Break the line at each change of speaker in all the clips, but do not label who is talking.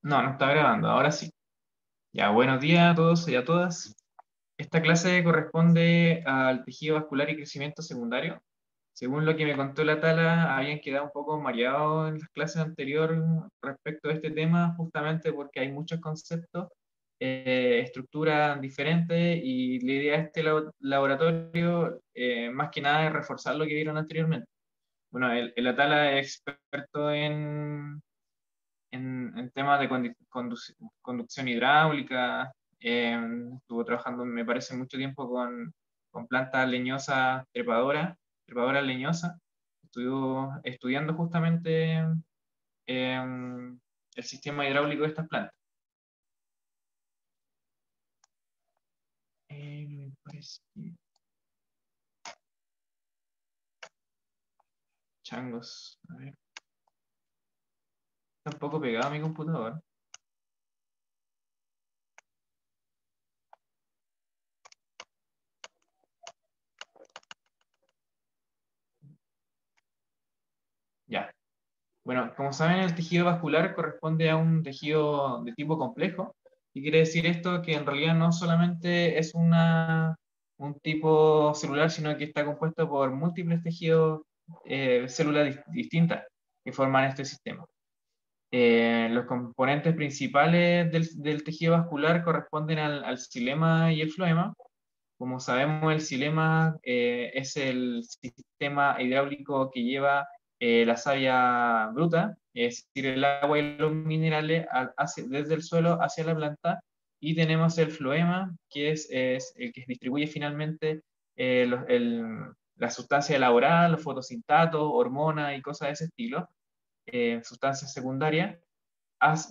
No, no está grabando, ahora sí. Ya, buenos días a todos y a todas. Esta clase corresponde al tejido vascular y crecimiento secundario. Según lo que me contó la Tala, habían quedado un poco mareados en las clases anteriores respecto a este tema, justamente porque hay muchos conceptos, estructuras diferentes, y la idea de este laboratorio, más que nada, es reforzar lo que vieron anteriormente. Bueno, el Atala es experto en temas de conducción hidráulica. Estuvo trabajando, me parece, mucho tiempo con plantas leñosas trepadoras leñosas. Estuvo estudiando justamente el sistema hidráulico de estas plantas. Me parece changos. A ver, está un poco pegado a mi computador. Ya. Bueno, como saben, el tejido vascular corresponde a un tejido de tipo complejo. ¿Y quiere decir esto? Que en realidad no solamente es un tipo celular, sino que está compuesto por múltiples tejidos, células distintas que forman este sistema. Los componentes principales del tejido vascular corresponden al xilema y el floema. Como sabemos, el xilema es el sistema hidráulico que lleva la savia bruta, es decir, el agua y los minerales desde el suelo hacia la planta, y tenemos el floema, que es el que distribuye finalmente la sustancia elaborada, los fotosintatos, hormonas y cosas de ese estilo, sustancias secundarias,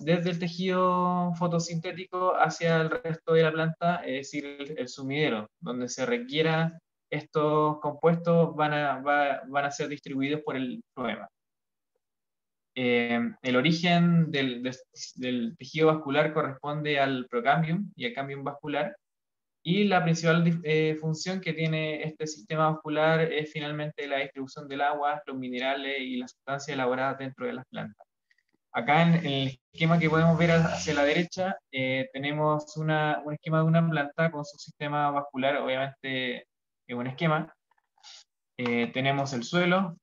desde el tejido fotosintético hacia el resto de la planta, es decir, el sumidero, donde se requiera estos compuestos van a ser distribuidos por el floema. El origen del tejido vascular corresponde al procambium y al cambium vascular, y la principal función que tiene este sistema vascular es finalmente la distribución del agua, los minerales y las sustancias elaboradas dentro de las plantas. Acá en el esquema que podemos ver hacia la derecha, tenemos un esquema de una planta con su sistema vascular, obviamente es un esquema. Tenemos el suelo.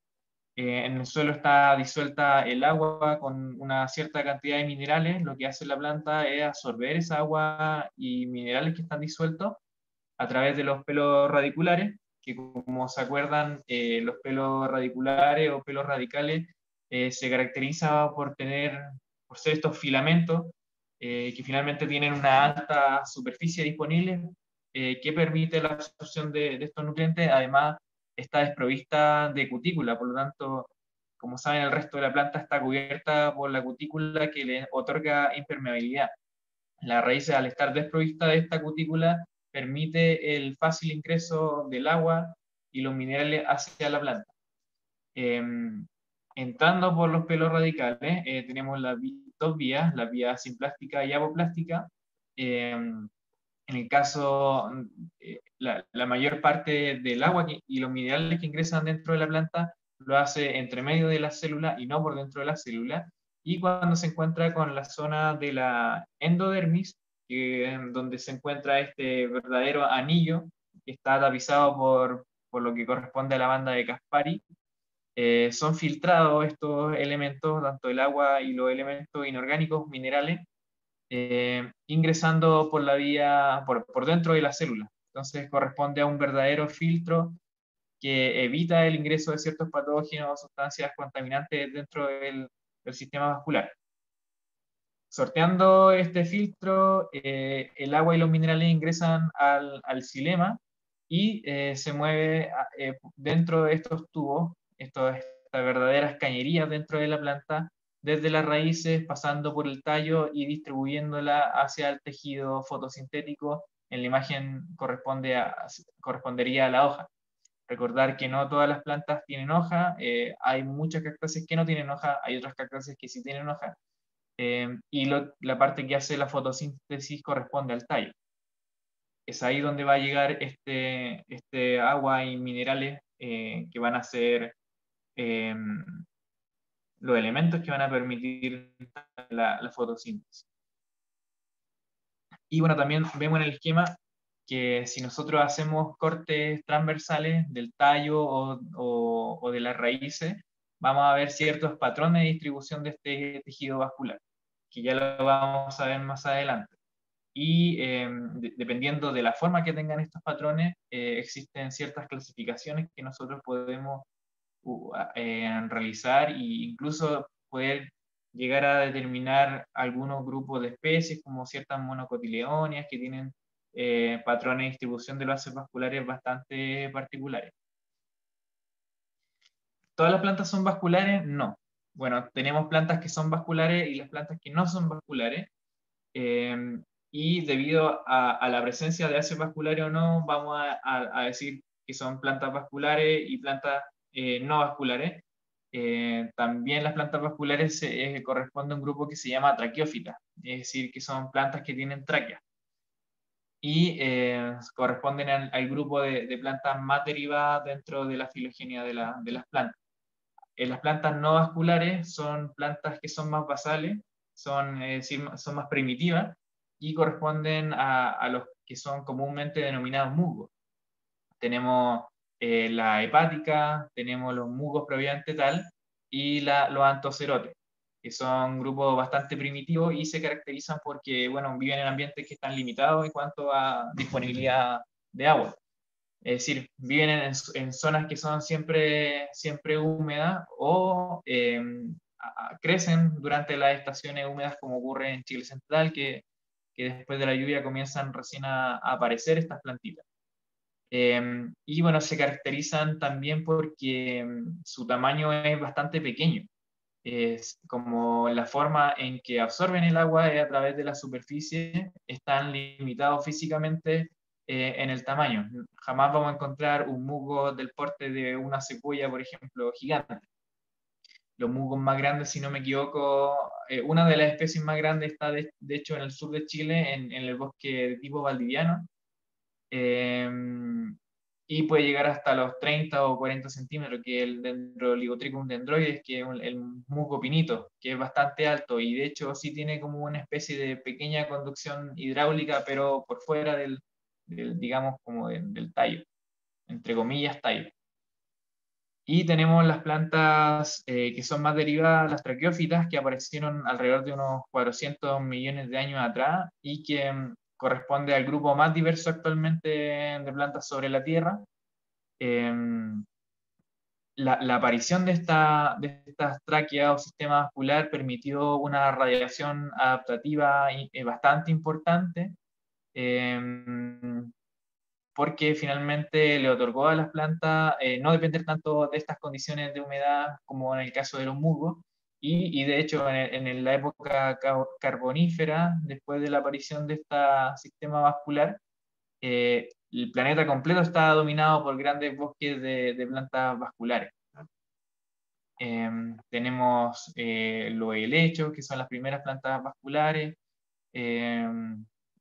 En el suelo está disuelta el agua con una cierta cantidad de minerales. Lo que hace la planta es absorber esa agua y minerales que están disueltos a través de los pelos radiculares, que, como se acuerdan, los pelos radiculares o pelos radicales se caracteriza por ser estos filamentos que finalmente tienen una alta superficie disponible, que permite la absorción de estos nutrientes. Además, está desprovista de cutícula, por lo tanto, como saben, el resto de la planta está cubierta por la cutícula, que le otorga impermeabilidad. La raíz, al estar desprovista de esta cutícula, permite el fácil ingreso del agua y los minerales hacia la planta. Eh, Entrando por los pelos radicales, tenemos dos vías, la vía simplástica y apoplástica. En el caso, la mayor parte del agua y los minerales que ingresan dentro de la planta lo hace entre medio de la célula y no por dentro de la célula. Y cuando se encuentra con la zona de la endodermis, donde se encuentra este verdadero anillo que está tapizado por lo que corresponde a la banda de Caspari, son filtrados estos elementos, tanto el agua y los elementos inorgánicos, minerales, ingresando por la vía, por dentro de la célula. Entonces corresponde a un verdadero filtro que evita el ingreso de ciertos patógenos o sustancias contaminantes dentro del sistema vascular. Sorteando este filtro, el agua y los minerales ingresan al xilema y se mueve dentro de estos tubos, estas verdaderas cañerías dentro de la planta, desde las raíces, pasando por el tallo y distribuyéndola hacia el tejido fotosintético. En la imagen correspondería a la hoja. Recordar que no todas las plantas tienen hoja, hay muchas cactáceas que no tienen hoja, hay otras cactáceas que sí tienen hoja, y la parte que hace la fotosíntesis corresponde al tallo. Es ahí donde va a llegar este agua y minerales que van a ser eh, los elementos que van a permitir la fotosíntesis. Y bueno, también vemos en el esquema que si nosotros hacemos cortes transversales del tallo o de las raíces, vamos a ver ciertos patrones de distribución de este tejido vascular, que ya lo vamos a ver más adelante. Y dependiendo de la forma que tengan estos patrones, existen ciertas clasificaciones que nosotros podemos realizar e incluso poder llegar a determinar algunos grupos de especies, como ciertas monocotiledóneas que tienen patrones de distribución de los haces vasculares bastante particulares. ¿Todas las plantas son vasculares? No. Bueno, tenemos plantas que son vasculares y las plantas que no son vasculares. Y debido a la presencia de haces vasculares o no, vamos a decir que son plantas vasculares y plantas no vasculares. También las plantas vasculares corresponden a un grupo que se llama traqueófitas, es decir, que son plantas que tienen tráquea. Y corresponden al grupo de plantas más derivadas dentro de la filogenia de las plantas. Las plantas no vasculares son plantas que son más basales, son más primitivas y corresponden a los que son comúnmente denominados musgos. Tenemos la hepática, tenemos los musgos propiamente tal y los antocerotes, que son grupos bastante primitivos y se caracterizan porque, bueno, viven en ambientes que están limitados en cuanto a disponibilidad de agua. Es decir, viven en zonas que son siempre húmedas o crecen durante las estaciones húmedas, como ocurre en Chile Central, que después de la lluvia comienzan recién a aparecer estas plantitas. Y bueno, se caracterizan también porque su tamaño es bastante pequeño. Es como la forma en que absorben el agua es a través de la superficie, están limitados físicamente en el tamaño. Jamás vamos a encontrar un musgo del porte de una secuoya, por ejemplo, gigante. Los musgos más grandes, si no me equivoco, una de las especies más grandes está de hecho en el sur de Chile, en el bosque de tipo valdiviano, eh, y puede llegar hasta los 30 o 40 centímetros, que es el Dendroligotrichum dendroides, que es el musgo pinito, que es bastante alto y de hecho sí tiene como una especie de pequeña conducción hidráulica, pero por fuera digamos, como del tallo, entre comillas, tallo. Y tenemos las plantas que son más derivadas, las traqueófitas, que aparecieron alrededor de unos 400 millones de años atrás y que corresponde al grupo más diverso actualmente de plantas sobre la Tierra. La aparición de estas tráqueas o sistema vascular permitió una radiación adaptativa bastante importante, porque finalmente le otorgó a las plantas no depender tanto de estas condiciones de humedad como en el caso de los musgos, y de hecho en la época carbonífera, después de la aparición de este sistema vascular, el planeta completo estaba dominado por grandes bosques de plantas vasculares. Tenemos los helechos, que son las primeras plantas vasculares.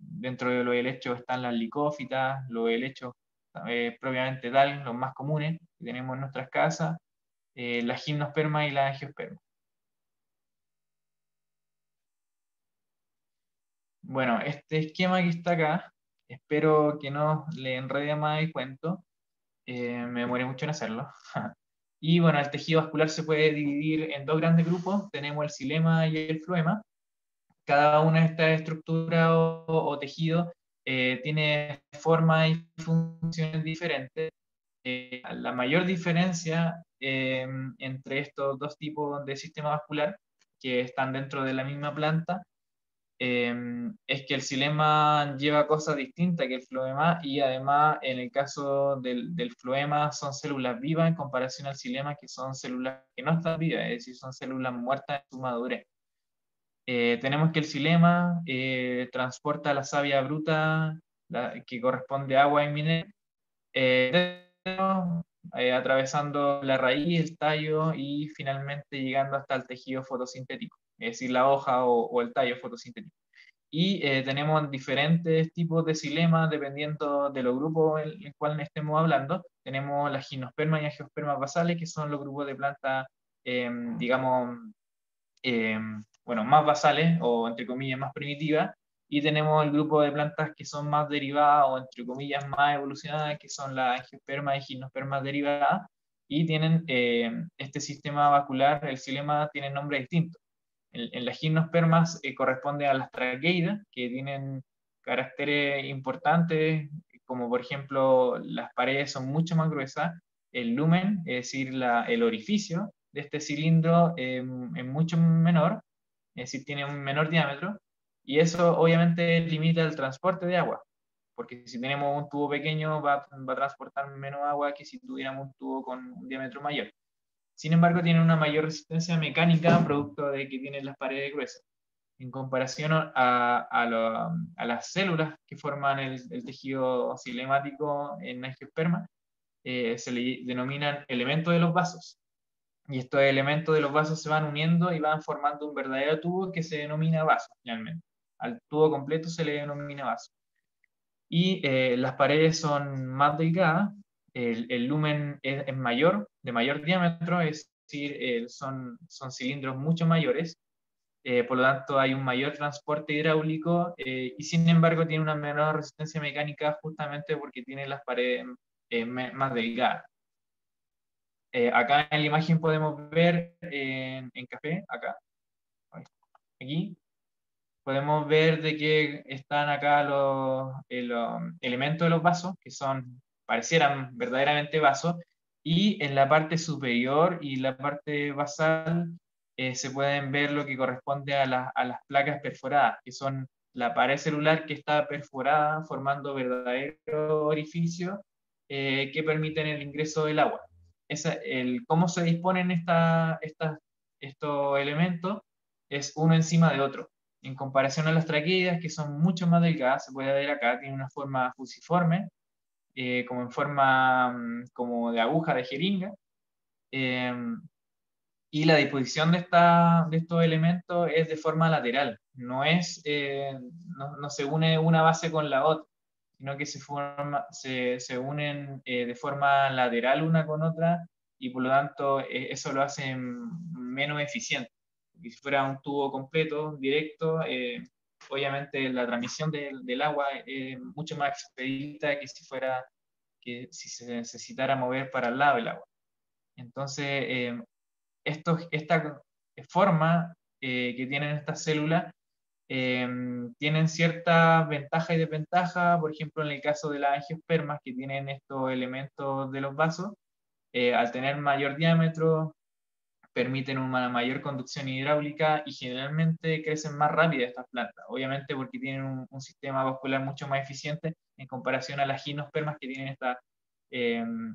Dentro de los helechos están las licófitas, los helechos propiamente tal, los más comunes que tenemos en nuestras casas, las gimnospermas y las angiospermas. Bueno, este esquema que está acá, espero que no le enrede más el cuento, me demoré mucho en hacerlo. Y bueno, el tejido vascular se puede dividir en dos grandes grupos, tenemos el xilema y el floema. Cada una de estas estructuras o tejidos tiene formas y funciones diferentes. La mayor diferencia entre estos dos tipos de sistema vascular que están dentro de la misma planta es que el xilema lleva cosas distintas que el floema y además en el caso del floema son células vivas en comparación al xilema que son células que no están vivas, es decir, son células muertas en su madurez. Tenemos que el xilema transporta la savia bruta que corresponde a agua y mineral, atravesando la raíz, el tallo y finalmente llegando hasta el tejido fotosintético, es decir, la hoja o el tallo fotosintético. Y tenemos diferentes tipos de xilema dependiendo de los grupos en el cual estemos hablando. Tenemos las gimnospermas y angiospermas basales, que son los grupos de plantas digamos, bueno, más basales o entre comillas más primitivas, y tenemos el grupo de plantas que son más derivadas o entre comillas más evolucionadas, que son las angiospermas y gimnospermas derivadas, y tienen este sistema vascular, el xilema, tiene nombre distinto. En las gimnospermas corresponde a las traqueidas, que tienen caracteres importantes, como por ejemplo las paredes son mucho más gruesas, el lumen, es decir, el orificio de este cilindro es mucho menor, es decir, tiene un menor diámetro, y eso obviamente limita el transporte de agua, porque si tenemos un tubo pequeño va a transportar menos agua que si tuviéramos un tubo con un diámetro mayor. Sin embargo, tiene una mayor resistencia mecánica producto de que tienen las paredes gruesas. En comparación a las células que forman el tejido cilemático en angiosperma, se le denominan elementos de los vasos. Y estos elementos de los vasos se van uniendo y van formando un verdadero tubo que se denomina vaso, finalmente. Al tubo completo se le denomina vaso. Y las paredes son más delgadas, el lumen es mayor, de mayor diámetro, es decir, son cilindros mucho mayores, por lo tanto hay un mayor transporte hidráulico y sin embargo tiene una menor resistencia mecánica justamente porque tiene las paredes más delgadas. Acá en la imagen podemos ver en café, acá, aquí, podemos ver de que están acá los elementos de los vasos, que parecieran verdaderamente vasos, y en la parte superior y la parte basal se pueden ver lo que corresponde a las placas perforadas, que son la pared celular que está perforada, formando verdaderos orificios que permiten el ingreso del agua. Cómo se disponen estos elementos es uno encima de otro. En comparación a las traqueidas, que son mucho más delgadas, se puede ver acá, tiene una forma fusiforme, como en forma como de aguja de jeringa, eh, y la disposición de estos elementos es de forma lateral, no se une una base con la otra, sino que se unen de forma lateral una con otra, y por lo tanto eso lo hace menos eficiente. Y si fuera un tubo completo, directo, obviamente la transmisión del agua es mucho más expedita que si se necesitara mover para el lado del agua. Entonces, esta forma que tienen estas células tienen ciertas ventajas y desventajas, por ejemplo, en el caso de las angiospermas, que tienen estos elementos de los vasos, al tener mayor diámetro, permiten una mayor conducción hidráulica y generalmente crecen más rápido estas plantas, obviamente porque tienen un sistema vascular mucho más eficiente en comparación a las gimnospermas que tienen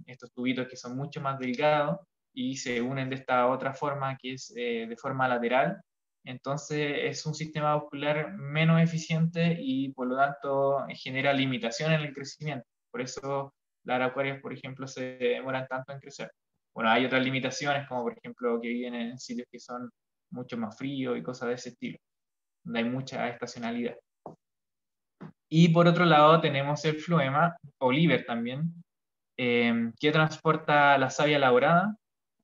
estos tubitos que son mucho más delgados y se unen de esta otra forma que es de forma lateral. Entonces es un sistema vascular menos eficiente y por lo tanto genera limitación en el crecimiento. Por eso las aracuarias, por ejemplo, se demoran tanto en crecer. Bueno, hay otras limitaciones, como por ejemplo que viven en sitios que son mucho más fríos y cosas de ese estilo, donde hay mucha estacionalidad. Y por otro lado tenemos el floema, o liver también, que transporta la savia elaborada.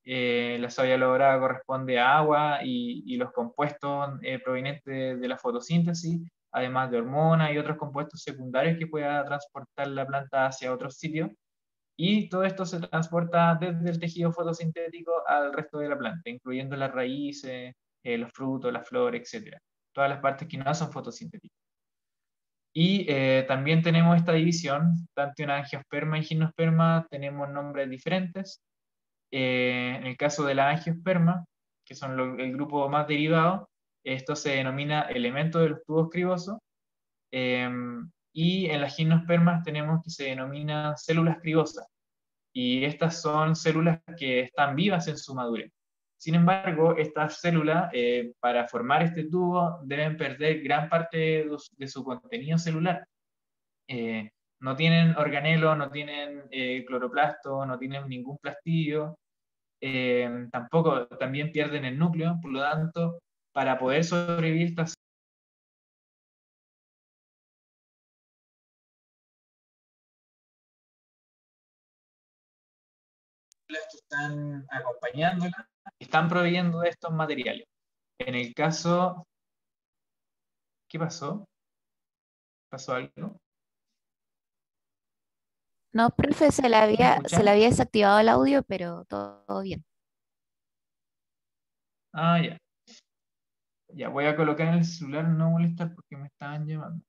La savia elaborada corresponde a agua y los compuestos provenientes de la fotosíntesis, además de hormonas y otros compuestos secundarios que pueda transportar la planta hacia otros sitios. Y todo esto se transporta desde el tejido fotosintético al resto de la planta, incluyendo las raíces, los frutos, las flores, etcétera. Todas las partes que no son fotosintéticas. Y también tenemos esta división, tanto en angiosperma y gimnosperma tenemos nombres diferentes. En el caso de la angiosperma, que son el grupo más derivado, esto se denomina elemento de los tubos cribosos. Y en las gimnospermas tenemos que se denomina células cribosas. Y estas son células que están vivas en su madurez. Sin embargo, estas células, para formar este tubo, deben perder gran parte de su contenido celular. No tienen organelo, no tienen cloroplasto, no tienen ningún plastillo, tampoco también pierden el núcleo, por lo tanto, para poder sobrevivir estas que están acompañándola están proveyendo de estos materiales. En el caso, ¿qué pasó? ¿Pasó algo?
No, profe,
¿Me
se le
escuchan?
había desactivado el audio, pero todo bien.
Ah, ya. Ya, voy a colocar en el celular no molestar porque me estaban llamando.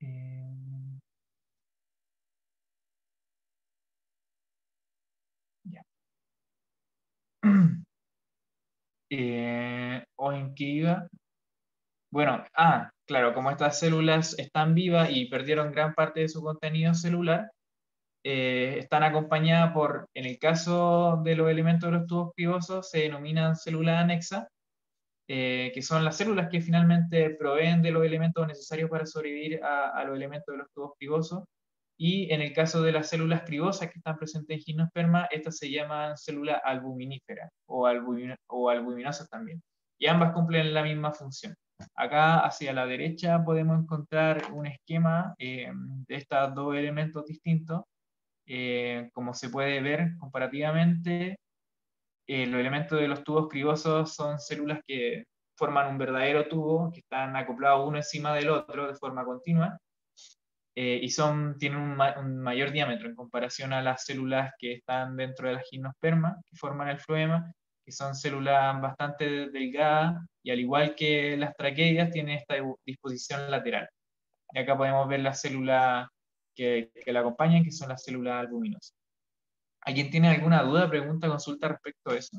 Eh, ya. ¿O en qué iba? Bueno, claro, como estas células están vivas y perdieron gran parte de su contenido celular, están acompañadas por, en el caso de los elementos de los tubos pivosos, se denominan células anexas, que son las células que finalmente proveen de los elementos necesarios para sobrevivir a los elementos de los tubos pivosos. Y en el caso de las células cribosas que están presentes en gimnosperma, estas se llaman células albuminíferas o albuminosas también. Y ambas cumplen la misma función. Acá hacia la derecha podemos encontrar un esquema de estos dos elementos distintos. Como se puede ver comparativamente, los elementos de los tubos cribosos son células que forman un verdadero tubo, que están acoplados uno encima del otro de forma continua, y tienen un mayor diámetro en comparación a las células que están dentro de la gimnosperma, que forman el floema, que son células bastante delgadas, y al igual que las traqueidas, tienen esta disposición lateral. Y acá podemos ver las células que la acompañan, que son las células albuminosas. ¿Alguien tiene alguna duda, pregunta, consulta respecto a eso?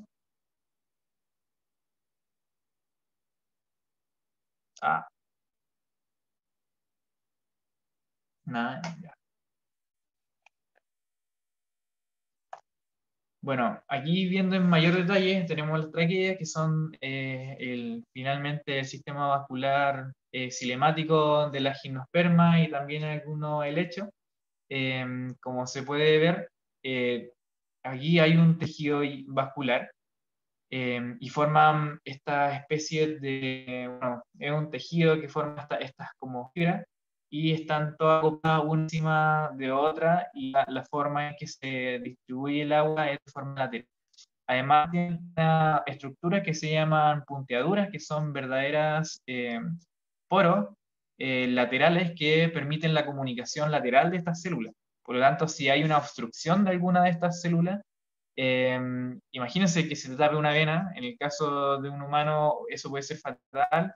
Ah, nada, ya. Bueno, aquí viendo en mayor detalle tenemos las tráqueas, que son finalmente el sistema vascular cinemático de la gimnosperma y también algunos helechos. Como se puede ver, eh, aquí hay un tejido vascular y forman esta especie de, bueno, es un tejido que forma estas como fibras y están todas acopladas una encima de otra y la forma en que se distribuye el agua es de forma lateral. Además tiene una estructura que se llaman punteaduras, que son verdaderas poros laterales que permiten la comunicación lateral de estas células. Por lo tanto, si hay una obstrucción de alguna de estas células, eh, imagínense que se te tape una vena, en el caso de un humano eso puede ser fatal,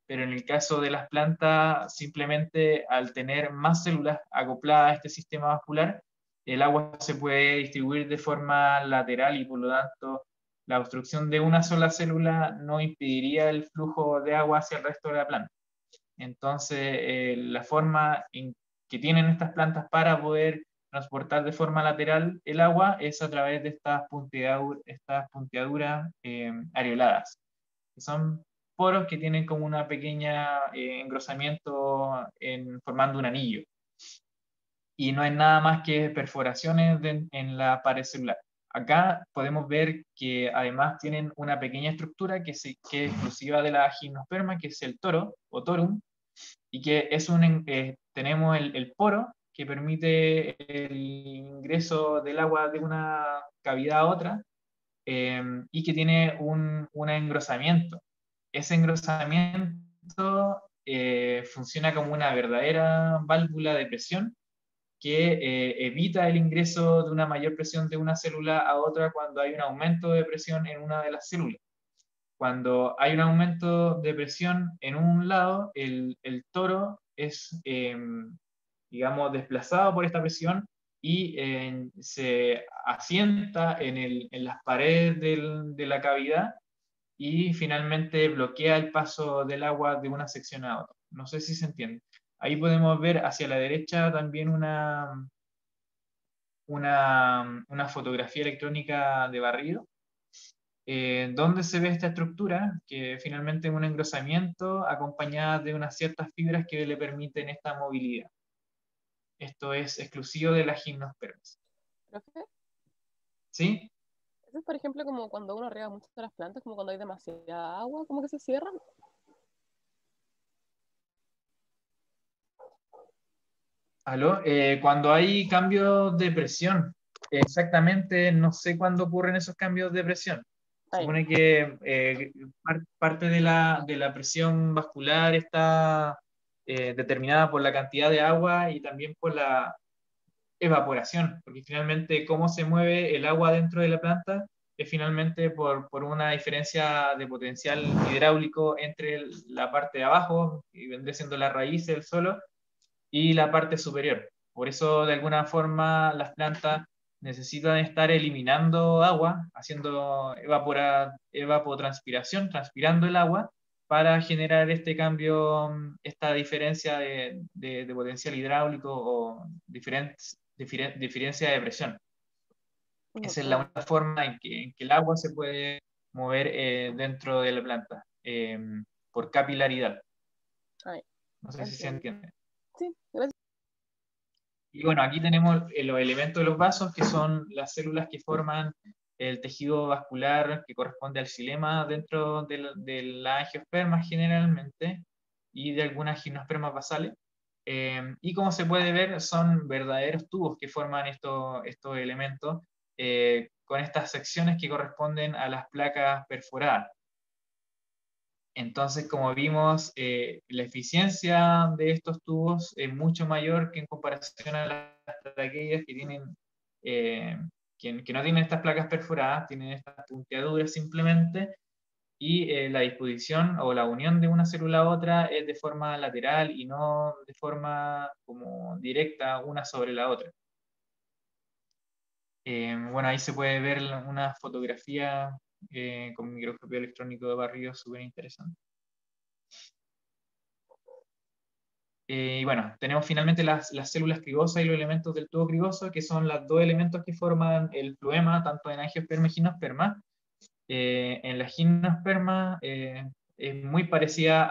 pero en el caso de las plantas, simplemente al tener más células acopladas a este sistema vascular, el agua se puede distribuir de forma lateral y por lo tanto la obstrucción de una sola célula no impediría el flujo de agua hacia el resto de la planta. Entonces, la forma en que tienen estas plantas para poder transportar de forma lateral el agua es a través de estas punteaduras areoladas, que son poros que tienen como una pequeña engrosamiento formando un anillo. Y no es nada más que perforaciones en la pared celular. Acá podemos ver que además tienen una pequeña estructura que es exclusiva de la gimnosperma, que es el toro o torum, y que tenemos el poro que permite el ingreso del agua de una cavidad a otra y que tiene un engrosamiento. Ese engrosamiento funciona como una verdadera válvula de presión que evita el ingreso de una mayor presión de una célula a otra cuando hay un aumento de presión en una de las células. Cuando hay un aumento de presión en un lado, el toro es, digamos, desplazado por esta presión y se asienta en las paredes de la cavidad y finalmente bloquea el paso del agua de una sección a otra. No sé si se entiende. Ahí podemos ver hacia la derecha también una fotografía electrónica de barrido donde se ve esta estructura, que finalmente es un engrosamiento acompañada de unas ciertas fibras que le permiten esta movilidad. Esto es exclusivo de las gimnospermas.
Profe,
¿Sí?
eso es por ejemplo como cuando uno riega mucho las plantas, como cuando hay demasiada agua, como que se cierran.
¿Aló? Cuando hay cambios de presión, exactamente no sé cuándo ocurren esos cambios de presión.
Está bien.
Supone que parte de la presión vascular está determinada por la cantidad de agua y también por la evaporación, porque finalmente cómo se mueve el agua dentro de la planta es finalmente por una diferencia de potencial hidráulico entre la parte de abajo, que vendría siendo la raíz del suelo, y la parte superior. Por eso, de alguna forma, las plantas necesitan estar eliminando agua, haciendo evapotranspiración, transpirando el agua, para generar este cambio, esta diferencia de potencial hidráulico o diferencia de presión. Esa es la única forma en que el agua se puede mover dentro de la planta, por capilaridad.
Ay,
No sé si se
entiendo.
entiende.
Sí, gracias.
Y bueno, aquí tenemos los elementos de los vasos, que son las células que forman el tejido vascular que corresponde al xilema dentro de la angiosperma generalmente y de algunas gimnospermas basales. Y como se puede ver, son verdaderos tubos que forman estos elementos con estas secciones que corresponden a las placas perforadas. Entonces, como vimos, la eficiencia de estos tubos es mucho mayor que en comparación a las de aquellas que tienen, eh, que no tienen estas placas perforadas, tienen estas punteaduras simplemente, y la disposición o la unión de una célula a otra es de forma lateral y no de forma como directa una sobre la otra. Bueno, ahí se puede ver una fotografía con microscopio electrónico de barrido súper interesante. Y bueno, tenemos finalmente las células cribosas y los elementos del tubo criboso, que son los dos elementos que forman el floema, tanto en angiosperma y gimnosperma. En la gimnosperma es muy parecida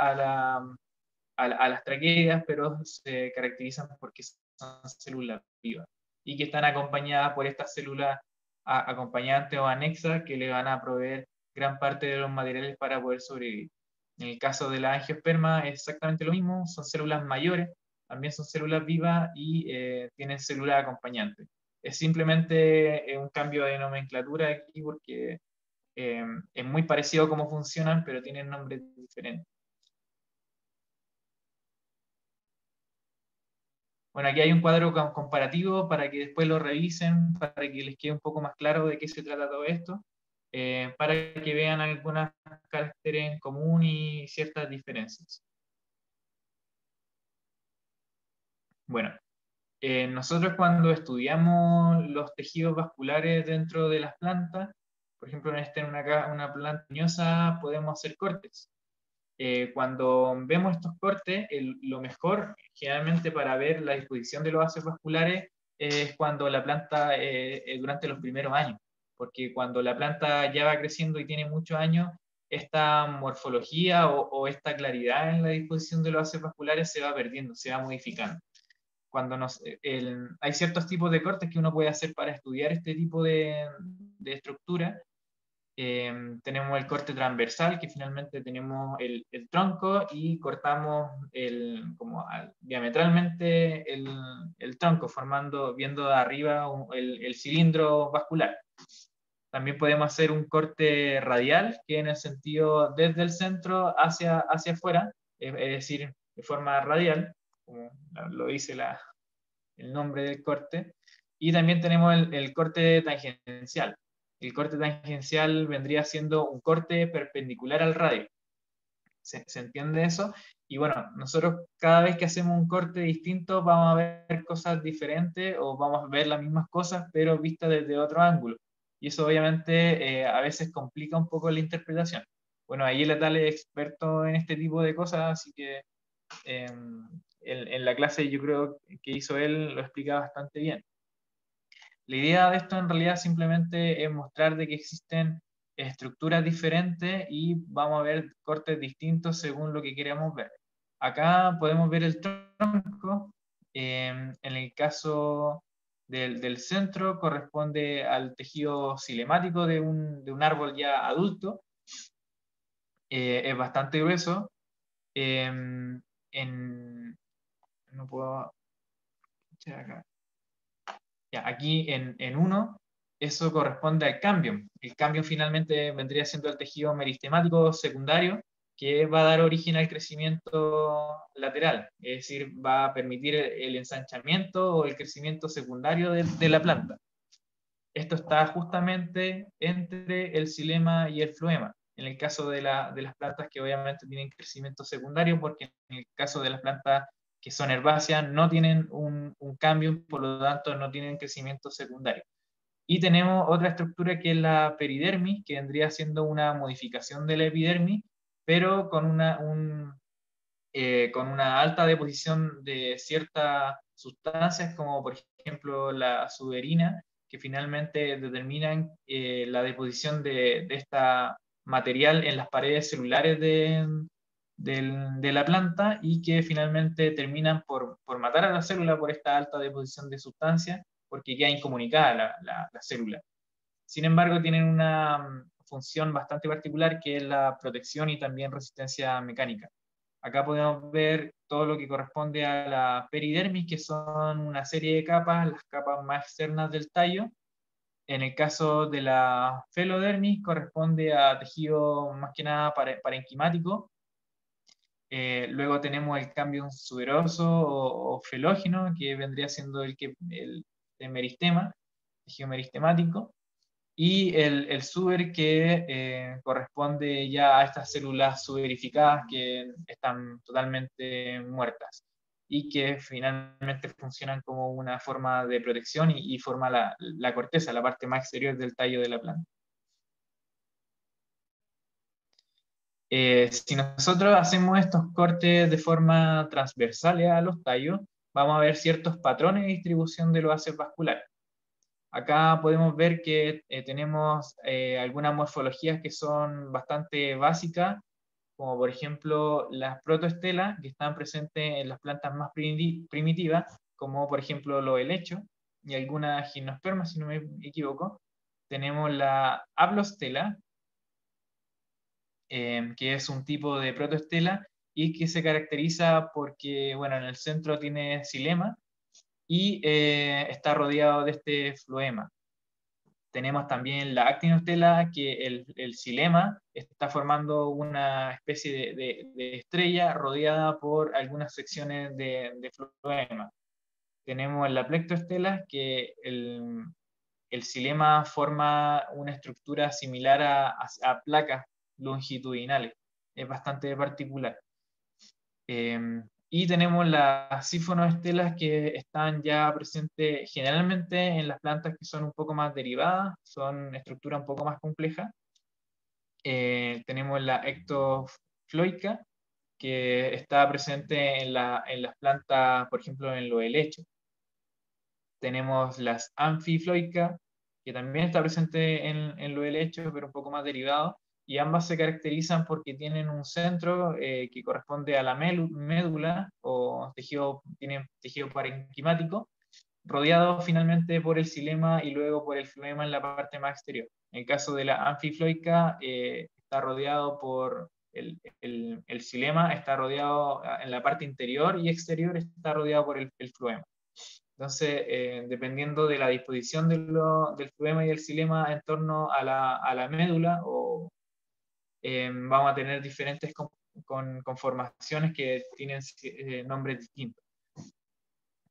a las traqueidas, pero se caracterizan porque son células vivas y que están acompañadas por estas células acompañantes o anexas que le van a proveer gran parte de los materiales para poder sobrevivir. En el caso de la angiosperma es exactamente lo mismo, son células mayores, también son células vivas y tienen células acompañantes. Es simplemente un cambio de nomenclatura aquí porque es muy parecido a cómo funcionan, pero tienen nombres diferentes. Bueno, aquí hay un cuadro comparativo para que después lo revisen, para que les quede un poco más claro de qué se trata todo esto, para que vean algunos caracteres en común y ciertas diferencias. Bueno, nosotros cuando estudiamos los tejidos vasculares dentro de las plantas, por ejemplo, en una planta leñosa podemos hacer cortes. Cuando vemos estos cortes, lo mejor generalmente para ver la disposición de los vasos vasculares es cuando la planta, durante los primeros años, porque cuando la planta ya va creciendo y tiene muchos años, esta morfología o esta claridad en la disposición de los vasos vasculares se va perdiendo, se va modificando. Hay ciertos tipos de cortes que uno puede hacer para estudiar este tipo de estructura. Tenemos el corte transversal, que finalmente tenemos el tronco y cortamos diametralmente el tronco, viendo de arriba el cilindro vascular. También podemos hacer un corte radial, que en el sentido desde el centro hacia afuera, es decir, de forma radial, como lo dice el nombre del corte. Y también tenemos el corte tangencial. El corte tangencial vendría siendo un corte perpendicular al radio. ¿Se entiende eso? Y bueno, nosotros cada vez que hacemos un corte distinto vamos a ver cosas diferentes o vamos a ver las mismas cosas, pero vistas desde otro ángulo. Y eso obviamente a veces complica un poco la interpretación. Bueno, ahí el tal es experto en este tipo de cosas, así que en la clase yo creo que hizo él lo explica bastante bien. La idea de esto en realidad simplemente es mostrar de que existen estructuras diferentes y vamos a ver cortes distintos según lo que queramos ver. Acá podemos ver el tronco. En el caso del centro corresponde al tejido cilemático de un árbol ya adulto. Es bastante grueso. No puedo echar acá. Ya, aquí en 1, eso corresponde al cambio. El cambio finalmente vendría siendo el tejido meristemático secundario, que va a dar origen al crecimiento lateral, es decir, va a permitir el ensanchamiento o el crecimiento secundario de la planta. Esto está justamente entre el xilema y el floema, en el caso de las plantas que obviamente tienen crecimiento secundario, porque en el caso de las plantas que son herbáceas no tienen un cambio, por lo tanto no tienen crecimiento secundario. Y tenemos otra estructura que es la peridermis, que vendría siendo una modificación de la epidermis, pero con una alta deposición de ciertas sustancias, como por ejemplo la suberina, que finalmente determinan la deposición de esta material en las paredes celulares de la planta y que finalmente terminan por matar a la célula por esta alta deposición de sustancias, porque queda incomunicada la célula. Sin embargo, tienen una función bastante particular que es la protección y también resistencia mecánica. Acá podemos ver todo lo que corresponde a la peridermis, que son una serie de capas, las capas más externas del tallo. En el caso de la felodermis, corresponde a tejido más que nada parenquimático. Luego tenemos el cambio suberoso o felógeno, que vendría siendo el meristema, tejido meristemático. Y el suber que corresponde ya a estas células suberificadas que están totalmente muertas y que finalmente funcionan como una forma de protección y forma la corteza, la parte más exterior del tallo de la planta. Si nosotros hacemos estos cortes de forma transversal a los tallos, vamos a ver ciertos patrones de distribución de los ácidos vasculares. Acá podemos ver que tenemos algunas morfologías que son bastante básicas, como por ejemplo las protoestelas, que están presentes en las plantas más primitivas, como por ejemplo los helechos y algunas gimnospermas, si no me equivoco. Tenemos la haplostela, que es un tipo de protoestela y que se caracteriza porque, bueno, en el centro tiene xilema y está rodeado de este floema. Tenemos también la actinostela, que el xilema está formando una especie de estrella rodeada por algunas secciones de floema. Tenemos la plectostela, que el xilema forma una estructura similar a placas longitudinales. Es bastante particular. Y tenemos las sífonoestelas que están ya presentes generalmente en las plantas que son un poco más derivadas, son estructuras un poco más complejas. Tenemos la ectofloica, que está presente en las plantas, por ejemplo, en los helechos. Tenemos las anfifloicas, que también está presente en los helechos, pero un poco más derivado, y ambas se caracterizan porque tienen un centro que corresponde a la médula, o tienen tejido parenquimático, rodeado finalmente por el xilema y luego por el floema en la parte más exterior. En el caso de la anfifloica, está rodeado por el xilema, está rodeado en la parte interior y exterior, está rodeado por el floema. Entonces, dependiendo de la disposición del floema y del xilema en torno a la médula, vamos a tener diferentes conformaciones que tienen nombres distintos.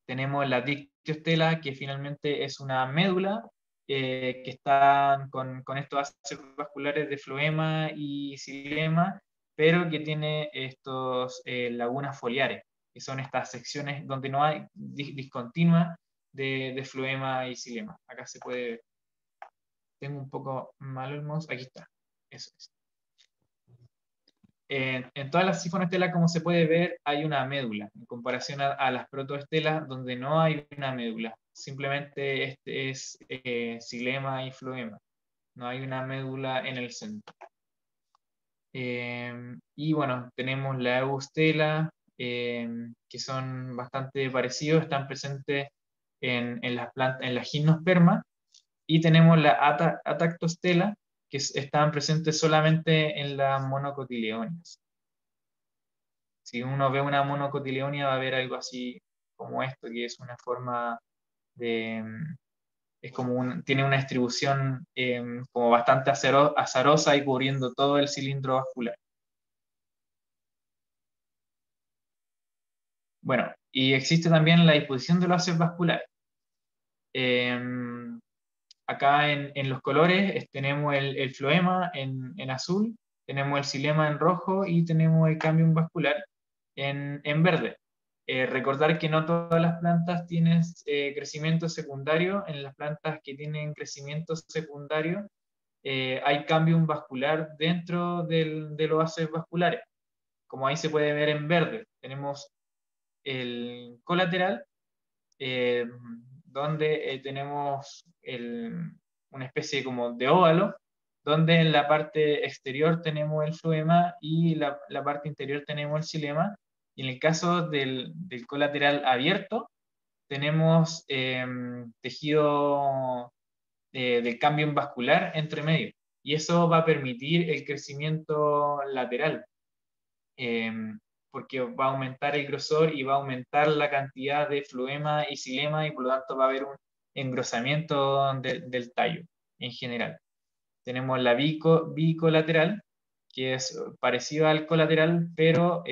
Tenemos la dictiostela, que finalmente es una médula que está con estos ácidos vasculares de floema y xilema, pero que tiene estos lagunas foliares, que son estas secciones donde no hay discontinua de floema y xilema. Acá se puede ver. Tengo un poco malo el mouse. Aquí está. Eso es. En todas las sifonoestelas, como se puede ver, hay una médula, en comparación a las protoestelas, donde no hay una médula. Simplemente este es xilema y floema. No hay una médula en el centro. Y bueno, tenemos la eustela, que son bastante parecidos, están presentes en las plantas, en la gimnosperma, y tenemos la atactostela, que están presentes solamente en las monocotiledoneas. Si uno ve una monocotiledonia va a ver algo así como esto, que es una forma tiene una distribución como bastante azarosa y cubriendo todo el cilindro vascular. Bueno, y existe también la disposición de los haces vasculares. Acá en los colores tenemos el floema en azul, tenemos el xilema en rojo y tenemos el cambium vascular en verde. Recordar que no todas las plantas tienen crecimiento secundario. En las plantas que tienen crecimiento secundario hay cambium vascular dentro de los haces vasculares. Como ahí se puede ver en verde, tenemos el colateral, eh, donde tenemos una especie como de óvalo, donde en la parte exterior tenemos el floema y la parte interior tenemos el xilema. Y en el caso del colateral abierto, tenemos tejido del cambio vascular entre medio. Y eso va a permitir el crecimiento lateral. Porque va a aumentar el grosor y va a aumentar la cantidad de floema y xilema y por lo tanto va a haber un engrosamiento del tallo en general. Tenemos la bicolateral, que es parecida al colateral, pero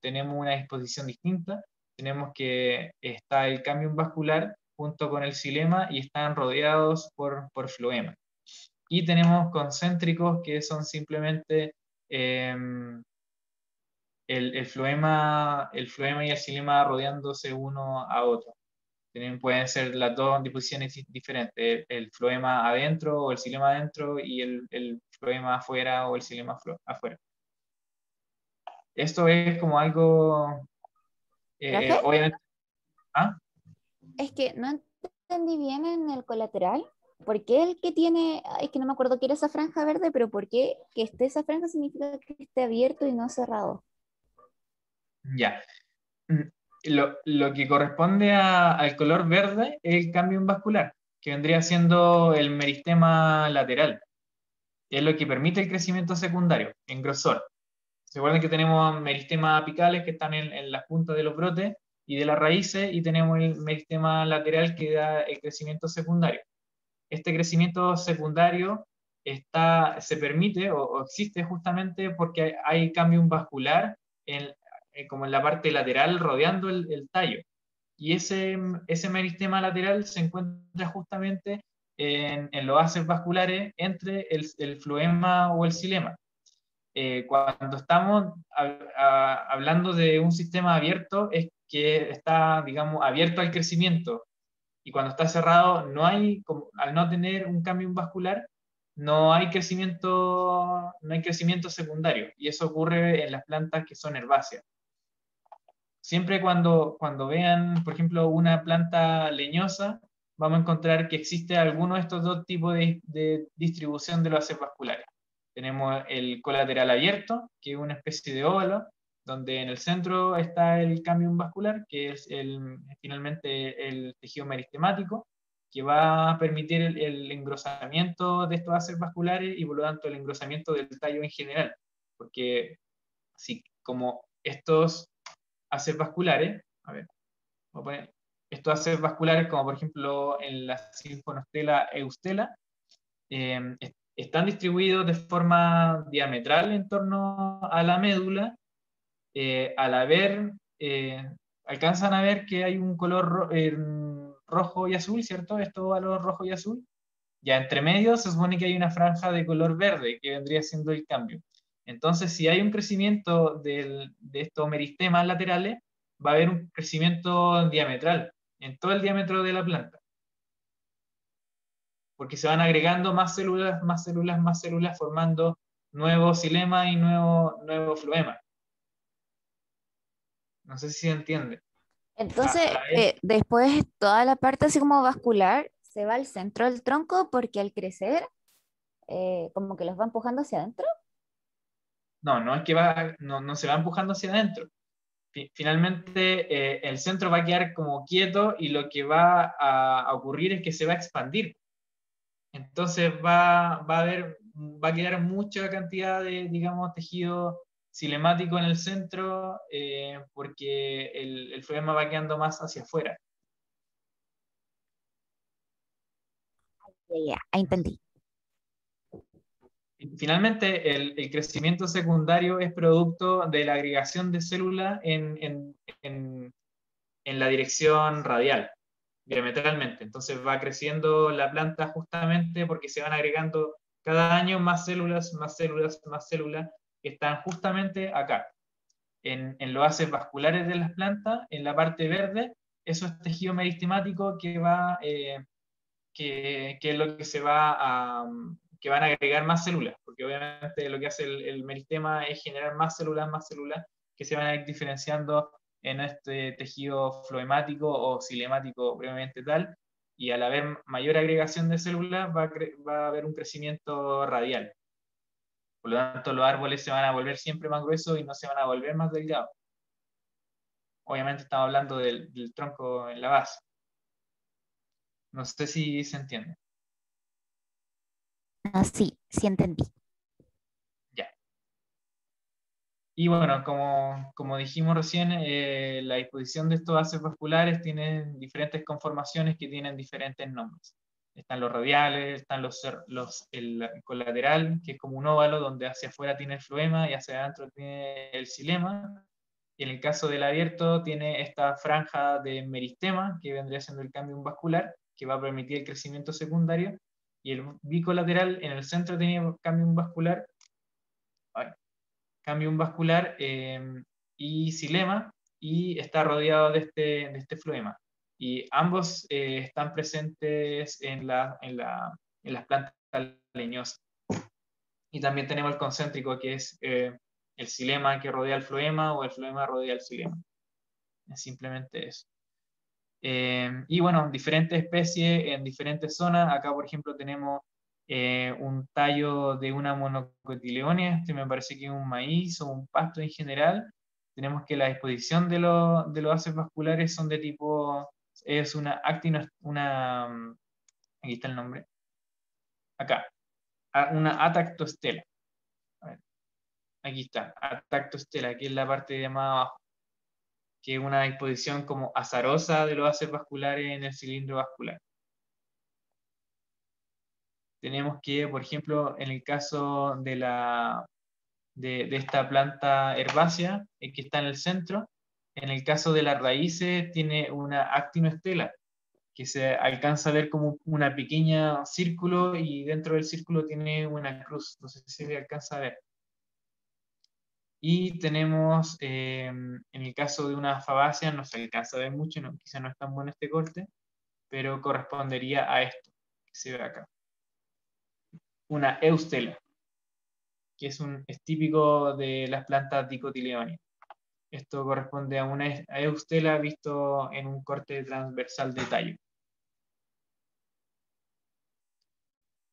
tenemos una disposición distinta. Tenemos que está el cambium vascular junto con el xilema y están rodeados por floema. Y tenemos concéntricos que son simplemente el floema y el xilema rodeándose uno a otro. Pueden ser las dos disposiciones diferentes, el floema adentro o el xilema adentro y el floema afuera o el xilema afuera. Esto es como algo,
¿Profe?
obviamente, ¿ah?
Es que no entendí bien en el colateral. ¿Por qué el que tiene, es que no me acuerdo qué era esa franja verde, pero por qué que esté esa franja significa que esté abierto y no cerrado?
Ya. Lo que corresponde al color verde es el cambio vascular, que vendría siendo el meristema lateral. Es lo que permite el crecimiento secundario en grosor. ¿Se acuerdan que tenemos meristemas apicales que están en las puntas de los brotes y de las raíces, y tenemos el meristema lateral que da el crecimiento secundario? Este crecimiento secundario se permite o existe justamente porque hay cambio vascular como en la parte lateral rodeando el tallo. Y ese meristema lateral se encuentra justamente en los haces vasculares entre el floema o el xilema. Cuando estamos hablando de un sistema abierto, es que está, digamos, abierto al crecimiento. Y cuando está cerrado, al no tener un cambio vascular, no hay crecimiento secundario. Y eso ocurre en las plantas que son herbáceas. Siempre cuando vean, por ejemplo, una planta leñosa, vamos a encontrar que existe alguno de estos dos tipos de distribución de los haces vasculares. Tenemos el colateral abierto, que es una especie de óvalo, donde en el centro está el cambium vascular, que es finalmente el tejido meristemático, que va a permitir el engrosamiento de estos haces vasculares y por lo tanto el engrosamiento del tallo en general. Porque si como estos haces vasculares, a ver, voy a poner estos haces vasculares, como por ejemplo en la Symphonostella eustela, están distribuidos de forma diametral en torno a la médula. Alcanzan a ver que hay un color rojo y azul, ¿cierto? Esto valor rojo y azul. Ya entre medio se supone que hay una franja de color verde, que vendría siendo el cambio. Entonces, si hay un crecimiento de estos meristemas laterales, va a haber un crecimiento diametral en todo el diámetro de la planta, porque se van agregando más células, más células, más células, formando nuevo xilema y nuevo floema. No sé si se entiende.
Entonces,
A ver,
después toda la parte así como vascular se va al centro del tronco porque al crecer, como que los va empujando hacia adentro.
no es que no se va empujando hacia adentro. Finalmente, el centro va a quedar como quieto y lo que va a ocurrir es que se va a expandir. Entonces va a quedar mucha cantidad de, digamos, tejido cinemático en el centro, porque el floema va quedando más hacia afuera.
Ahí entendí.
Finalmente, el crecimiento secundario es producto de la agregación de células en la dirección radial, diametralmente. Entonces va creciendo la planta justamente porque se van agregando cada año más células, más células, más células, que están justamente acá, en los haces vasculares de las plantas, en la parte verde. Eso es tejido meristemático que es lo que se va que van a agregar más células, porque obviamente lo que hace el meristema es generar más células que se van a ir diferenciando en este tejido floemático o cilemático previamente tal, y al haber mayor agregación de células va a haber un crecimiento radial. Por lo tanto, los árboles se van a volver siempre más gruesos y no se van a volver más delgados. Obviamente estamos hablando del tronco en la base. No sé si se entiende.
Ah, sí, sí entendí.
Ya. Y bueno, como dijimos recién, la disposición de estos haces vasculares tienen diferentes conformaciones que tienen diferentes nombres. Están los radiales, están el colateral, que es como un óvalo donde hacia afuera tiene el floema y hacia adentro tiene el xilema. Y en el caso del abierto tiene esta franja de meristema, que vendría siendo el cambio vascular, que va a permitir el crecimiento secundario. Y el bicolateral en el centro tiene cambio vascular, y xilema, y está rodeado de este floema. Y ambos están presentes en las plantas leñosas. Y también tenemos el concéntrico, que es el xilema que rodea el floema o el floema rodea el xilema. Es simplemente eso. Y bueno, diferentes especies en diferentes zonas. Acá, por ejemplo, tenemos un tallo de una monocotiledonia, este me parece que es un maíz o un pasto en general. Tenemos que la disposición de los haces vasculares son de tipo, es una aquí está el nombre, acá, una atactostela. A ver, aquí está, atactostela, que es la parte de más abajo, que es una disposición como azarosa de los haces vasculares en el cilindro vascular. Tenemos que, por ejemplo, en el caso de esta planta herbácea que está en el centro, en el caso de las raíces tiene una actinoestela, que se alcanza a ver como una pequeña círculo y dentro del círculo tiene una cruz, no sé si se alcanza a ver. Y tenemos, en el caso de una fabácea, no se alcanza a ver mucho, quizá no es tan bueno este corte, pero correspondería a esto que se ve acá. Una eustela, que es típico de las plantas dicotiledóneas. Esto corresponde a una eustela visto en un corte transversal de tallo.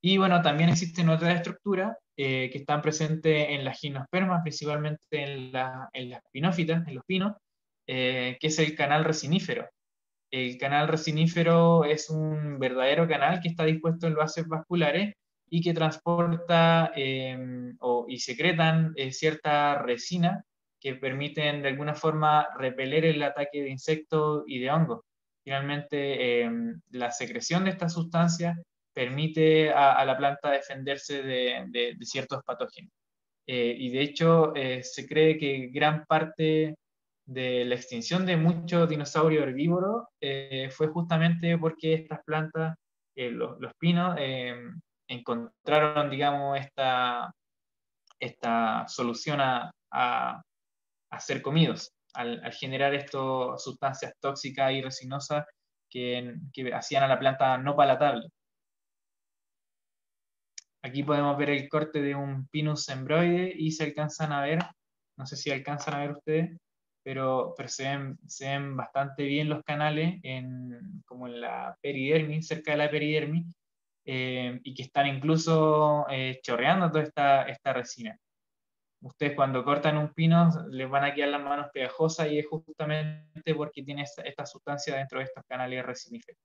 Y bueno, también existen otras estructuras que están presentes en las gimnospermas, principalmente en las pinófitas, en los pinos, que es el canal resinífero. El canal resinífero es un verdadero canal que está dispuesto en los haces vasculares y que transporta y secretan cierta resina que permiten de alguna forma repeler el ataque de insectos y de hongos. Finalmente, la secreción de estas sustancias permite a la planta defenderse de ciertos patógenos. Y de hecho, se cree que gran parte de la extinción de muchos dinosaurios herbívoros fue justamente porque estas plantas, los pinos, encontraron, digamos, esta solución a ser comidos, al generar estas sustancias tóxicas y resinosas que hacían a la planta no palatable. Aquí podemos ver el corte de un Pinus embroide y se alcanzan a ver, no sé si alcanzan a ver ustedes, pero se ven bastante bien los canales como en la peridermis, cerca de la peridermis, y que están incluso chorreando toda esta resina. Ustedes cuando cortan un pino les van a quedar las manos pegajosas y es justamente porque tiene esta sustancia dentro de estos canales resiníferos.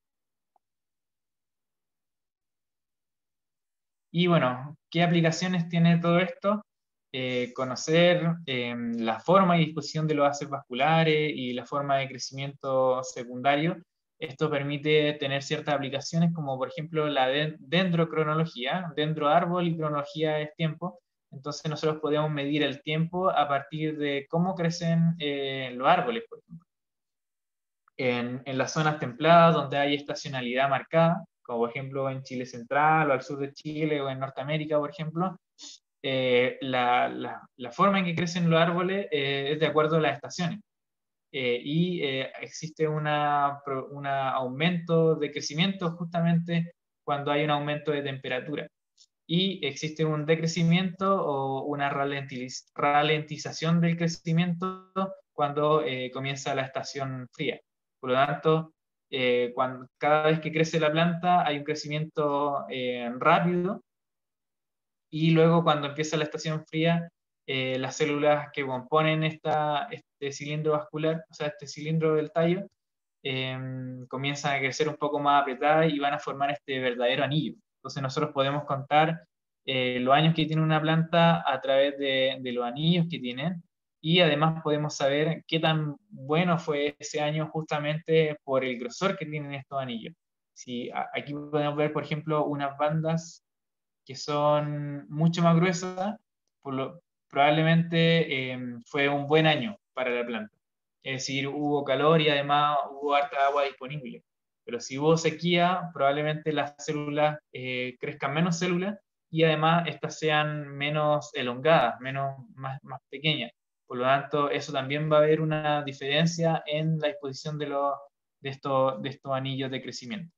Y bueno, ¿qué aplicaciones tiene todo esto? Conocer la forma y disposición de los haces vasculares y la forma de crecimiento secundario Esto permite tener ciertas aplicaciones como por ejemplo la dendrocronología, dendro árbol y cronología es tiempo. Entonces nosotros podemos medir el tiempo a partir de cómo crecen los árboles, por ejemplo. En las zonas templadas donde hay estacionalidad marcada, como por ejemplo en Chile central o al sur de Chile o en Norteamérica, por ejemplo, la forma en que crecen los árboles es de acuerdo a las estaciones. Existe un aumento de crecimiento justamente cuando hay un aumento de temperatura. Y existe un decrecimiento o una ralentización del crecimiento cuando comienza la estación fría. Por lo tanto, cada vez que crece la planta hay un crecimiento rápido, y luego cuando empieza la estación fría, las células que componen este cilindro vascular, o sea, este cilindro del tallo, comienzan a crecer un poco más apretadas y van a formar este verdadero anillo. Entonces nosotros podemos contar los años que tiene una planta a través de los anillos que tienen, y además podemos saber qué tan bueno fue ese año justamente por el grosor que tienen estos anillos. Si, aquí podemos ver, por ejemplo, unas bandas que son mucho más gruesas, probablemente fue un buen año para la planta. Es decir, hubo calor y además hubo harta agua disponible. Pero si hubo sequía, probablemente las células crezcan menos células, y además estas sean menos elongadas, más pequeñas. Por lo tanto, eso también va a haber una diferencia en la disposición de estos anillos de crecimiento.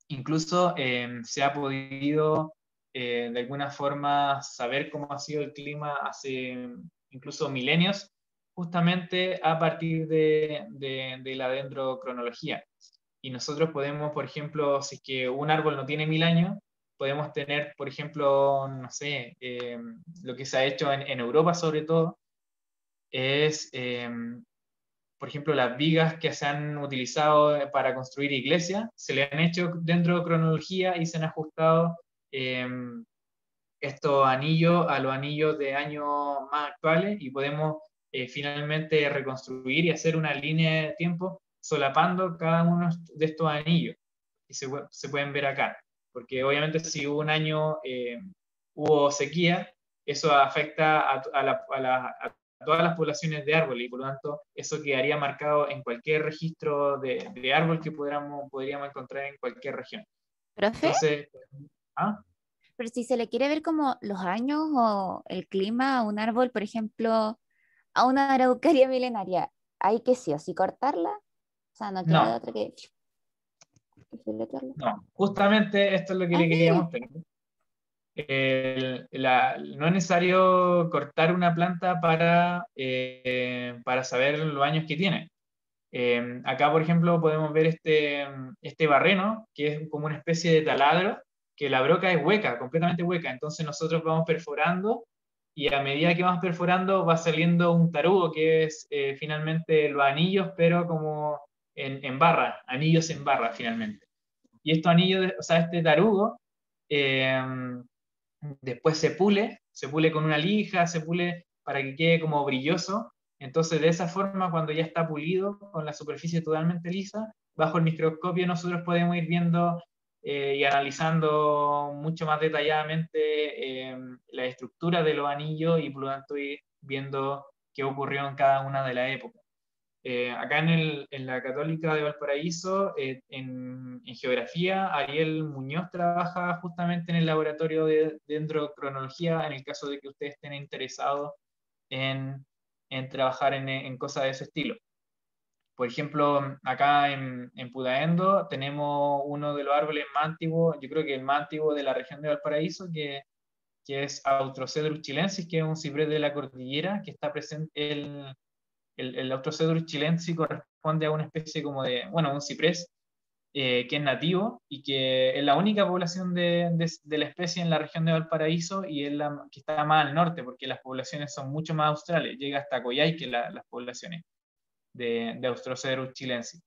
Incluso se ha podido de alguna forma saber cómo ha sido el clima hace incluso milenios, justamente a partir de la dendrocronología. Y nosotros podemos, por ejemplo, si es que un árbol no tiene 1000 años, podemos tener, por ejemplo, no sé, lo que se ha hecho en Europa sobre todo, es por ejemplo, las vigas que se han utilizado para construir iglesias, se le han hecho dentro de cronología y se han ajustado estos anillos a los anillos de años más actuales, y podemos finalmente reconstruir y hacer una línea de tiempo solapando cada uno de estos anillos, y se pueden ver acá. Porque obviamente si hubo un año, hubo sequía, eso afecta a todas las poblaciones de árboles, y por lo tanto eso quedaría marcado en cualquier registro de árbol que podríamos encontrar en cualquier región.
¿Profe?
Entonces,
Pero si se le quiere ver como los años o el clima a un árbol, por ejemplo, a una araucaria milenaria, hay que sí o sí cortarla. O sea, no queda de
no,
otra que filetearla.
no, justamente esto es lo que
Ah,
le quería
mire.
mostrar. No es necesario cortar una planta para saber los años que tiene. Acá, por ejemplo, podemos ver este barreno, que es como una especie de taladro, que la broca es hueca, completamente hueca. Entonces nosotros vamos perforando, y a medida que vamos perforando va saliendo un tarugo, que es finalmente los anillos, pero como en barra, anillos en barra finalmente. Y estos anillos, o sea, este tarugo, eh, después se pule con una lija, se pule para que quede como brilloso. Entonces, de esa forma, cuando ya está pulido, con la superficie totalmente lisa, bajo el microscopio nosotros podemos ir viendo y analizando mucho más detalladamente la estructura de los anillos, y por lo tanto ir viendo qué ocurrió en cada una de las épocas. Acá en la Católica de Valparaíso, en geografía, Ariel Muñoz trabaja justamente en el laboratorio de dendrocronología, en el caso de que ustedes estén interesados en trabajar en cosas de ese estilo. Por ejemplo, acá en Putaendo tenemos uno de los árboles más antiguos, yo creo que el más antiguo de la región de Valparaíso, que es Austrocedrus chilensis, que es un ciprés de la cordillera, que está presente el Austrocedrus chilensis corresponde a una especie como de, bueno, un ciprés que es nativo y que es la única población de la especie en la región de Valparaíso, y es la que está más al norte, porque las poblaciones son mucho más australes, llega hasta Coyhaique las poblaciones de Austrocedrus chilensis.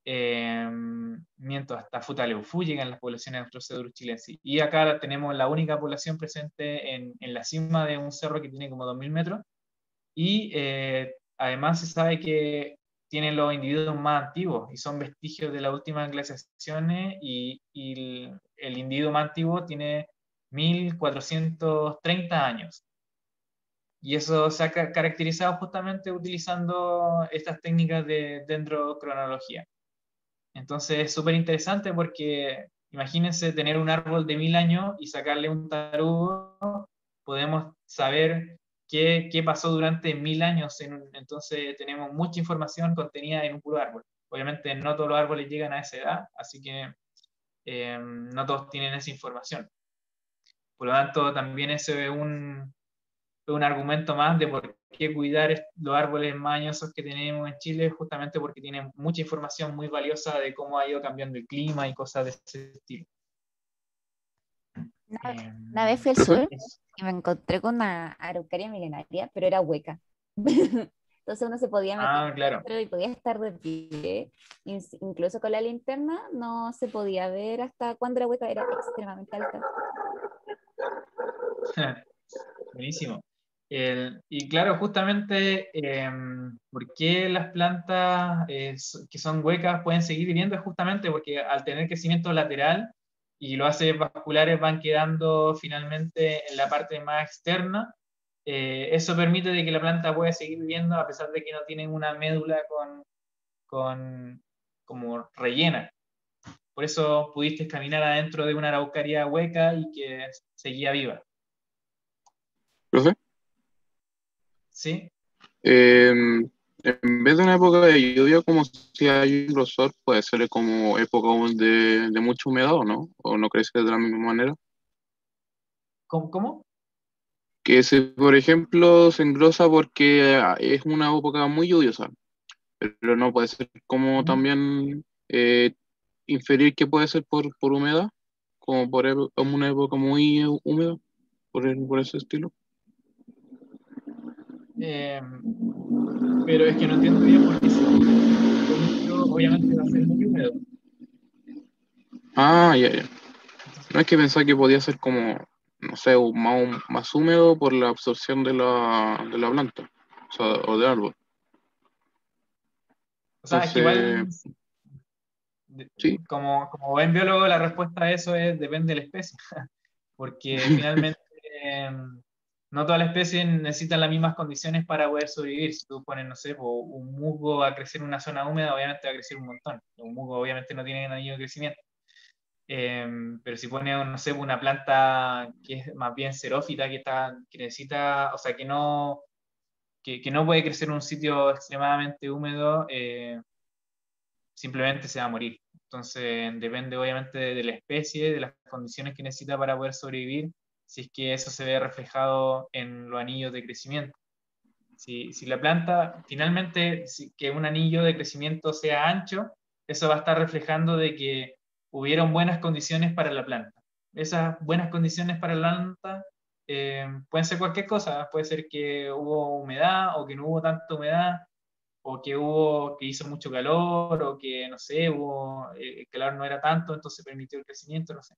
Miento, hasta Futaleufú llegan las poblaciones de Austrocedrus chilensis. Y acá tenemos la única población presente en la cima de un cerro que tiene como 2000 metros, y además se sabe que tiene los individuos más antiguos y son vestigios de las últimas glaciaciones y el individuo más antiguo tiene 1430 años. Y eso se ha caracterizado justamente utilizando estas técnicas de dendrocronología. Entonces es súper interesante porque imagínense tener un árbol de 1000 años y sacarle un tarugo, podemos saber qué pasó durante 1000 años. Entonces tenemos mucha información contenida en un puro árbol. Obviamente no todos los árboles llegan a esa edad, así que no todos tienen esa información. Por lo tanto, también ese es un argumento más de por qué cuidar los árboles mañosos que tenemos en Chile, justamente porque tienen mucha información muy valiosa de cómo ha ido cambiando el clima y cosas de ese estilo.
Una vez fui al
¿Profe?
sur y me encontré con una araucaria milenaria, pero era hueca. Entonces uno se podía meter
Claro.
dentro y podía estar de pie. Incluso con la linterna no se podía ver hasta cuando la hueca era extremadamente alta.
Buenísimo. Y claro, justamente, ¿por qué las plantas que son huecas pueden seguir viviendo? Es justamente porque al tener crecimiento lateral y los haces vasculares van quedando finalmente en la parte más externa, eso permite de que la planta pueda seguir viviendo a pesar de que no tienen una médula como rellena. Por eso pudiste caminar adentro de una araucaria hueca y que seguía viva.
¿Profe?
¿Sí?
En vez de una época de lluvia, como si hay un grosor, puede ser como época de mucha humedad, ¿o no? ¿O no crece de la misma manera?
¿Cómo?
Que si, por ejemplo, se engrosa porque es una época muy lluviosa, pero no puede ser como también inferir que puede ser por humedad, como como una época muy húmeda, por ese estilo.
Pero es que no entiendo bien por qué obviamente va a ser muy húmedo.
Ah, ya, ya. No es que pensaba que podía ser como, no sé, más húmedo por la absorción de la planta, o sea, o del árbol.
O sea, es que igual,
Entonces, sí,
como buen biólogo, la respuesta a eso depende de la especie. Porque finalmente no todas las especies necesitan las mismas condiciones para poder sobrevivir. Si tú pones, no sé, un musgo a crecer en una zona húmeda, obviamente va a crecer un montón. Un musgo obviamente no tiene anillo de crecimiento. Pero si pones, no sé, una planta que es más bien xerófita, que necesita, o sea, que no puede crecer en un sitio extremadamente húmedo, simplemente se va a morir. Entonces, depende obviamente de la especie, de las condiciones que necesita para poder sobrevivir, si es que eso se ve reflejado en los anillos de crecimiento. Si la planta, finalmente, que un anillo de crecimiento sea ancho, eso va a estar reflejando de que hubieron buenas condiciones para la planta. Esas buenas condiciones para la planta pueden ser cualquier cosa, puede ser que hubo humedad o que no hubo tanta humedad, o que hizo mucho calor, o que, no sé, el calor no era tanto, entonces permitió el crecimiento, no sé.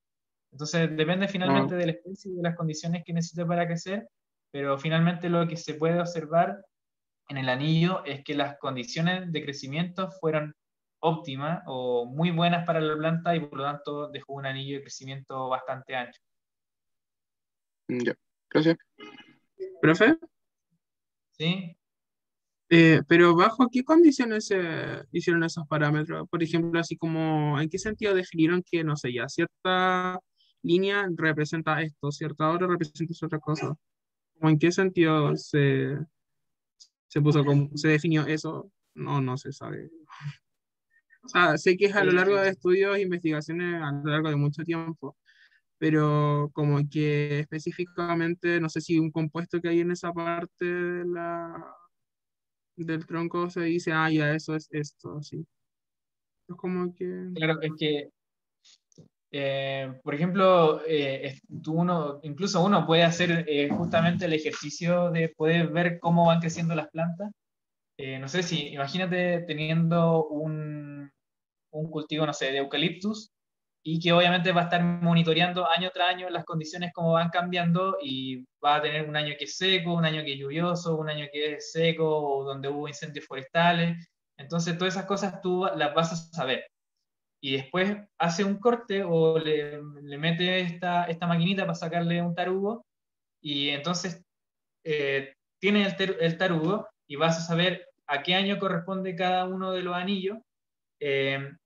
Entonces depende
no,
finalmente de la especie y de las condiciones que necesite para crecer, pero finalmente lo que se puede observar en el anillo es que las condiciones de crecimiento fueron óptimas o muy buenas para la planta y por lo tanto dejó un anillo de crecimiento bastante ancho.
ya, gracias.
Profe,
¿Sí?
pero ¿bajo qué condiciones se hicieron esos parámetros? Por ejemplo, así como, ¿en qué sentido definieron que, no sé, ya cierta línea representa esto, cierta hora representa otra cosa? ¿O en qué sentido se definió eso? No, no se sabe. O sea, sé que es a lo largo de estudios e investigaciones a lo largo de mucho tiempo, pero como que específicamente, no sé si un compuesto que hay en esa parte del tronco se dice, ah, ya, eso es esto, sí. Es como que...
Claro, es que por ejemplo, incluso uno puede hacer justamente el ejercicio de poder ver cómo van creciendo las plantas. No sé si, imagínate teniendo un cultivo, no sé, de eucaliptus y que obviamente va a estar monitoreando año tras año las condiciones cómo van cambiando y va a tener un año que es seco, un año que es lluvioso, un año que es seco o donde hubo incendios forestales. Entonces, todas esas cosas tú las vas a saber. Y después hace un corte o le mete esta maquinita para sacarle un tarugo, y entonces tiene el tarugo y vas a saber a qué año corresponde cada uno de los anillos,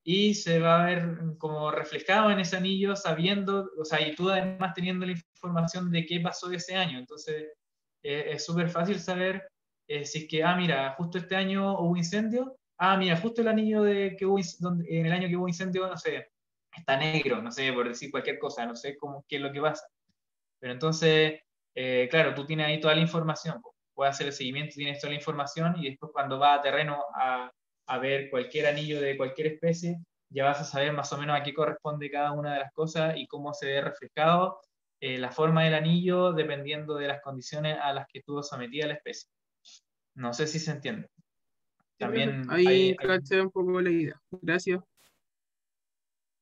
y se va a ver como reflejado en ese anillo sabiendo, o sea, y tú además teniendo la información de qué pasó ese año. Entonces es súper fácil saber si es que, mira, justo este año hubo incendio, mira, justo el anillo que hubo, en el año que hubo incendio, no sé, está negro, no sé, por decir cualquier cosa, no sé cómo, qué es lo que pasa. Pero entonces, claro, tú tienes ahí toda la información, puedes hacer el seguimiento, tienes toda la información, y después cuando vas a terreno a ver cualquier anillo de cualquier especie, ya vas a saber más o menos a qué corresponde cada una de las cosas y cómo se ve reflejado la forma del anillo dependiendo de las condiciones a las que tú sometías a la especie. No sé si se entiende.
Sí, profe,
También
ahí caché un poco la idea. Gracias.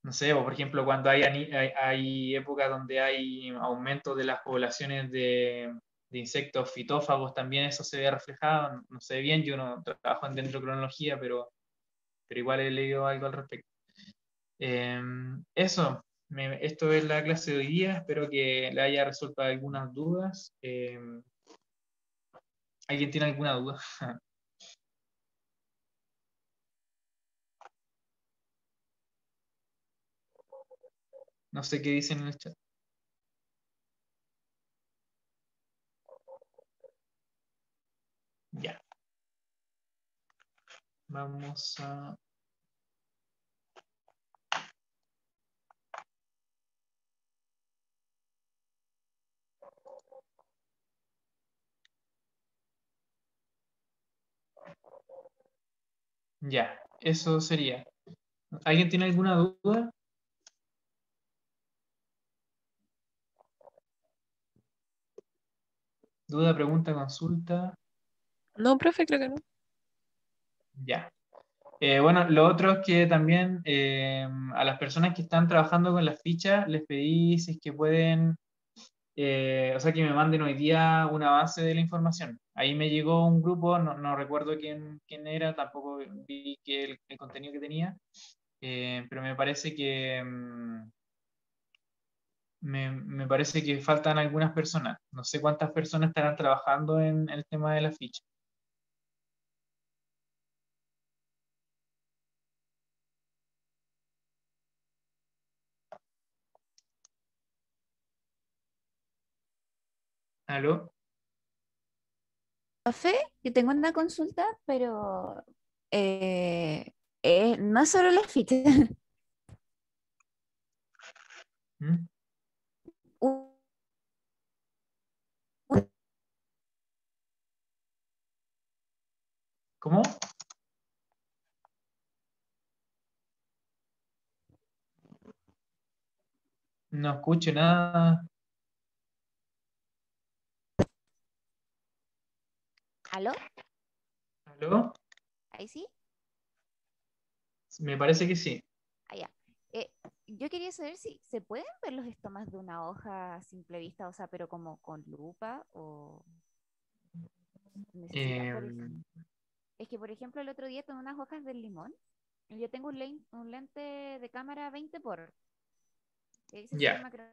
no sé, o por ejemplo, cuando hay épocas donde hay aumento de las poblaciones de insectos fitófagos, también eso se ve reflejado. No sé bien, yo no trabajo en dendrocronología, pero igual he leído algo al respecto. Eso, esto es la clase de hoy día, espero que le haya resuelto algunas dudas. ¿Alguien tiene alguna duda? No sé qué dicen en el chat. Ya. Vamos a... Ya, eso sería. ¿Alguien tiene alguna duda? Duda, pregunta, consulta.
No, profe, creo que no.
Ya. Bueno, lo otro es que también a las personas que están trabajando con las fichas les pedí si es que pueden, o sea, que me manden hoy día una base de la información. Ahí me llegó un grupo, no recuerdo quién era, tampoco vi que el contenido que tenía, pero me parece que me parece que faltan algunas personas. No sé cuántas personas estarán trabajando en el tema de la ficha. ¿Aló?
Profe, yo tengo una consulta, pero no es solo las fichas.
¿Mm?
Un-
¿Cómo? No escucho nada.
¿Aló?
¿Aló?
¿Ahí sí?
Me parece que sí.
Allá. Yo quería saber si se pueden ver los estomas de una hoja a simple vista, o sea, pero como con lupa o necesitas,
Em,
es que, por ejemplo, el otro día tomé unas hojas del limón y yo tengo un lente de cámara 20 por, que dice
ya.
super macro.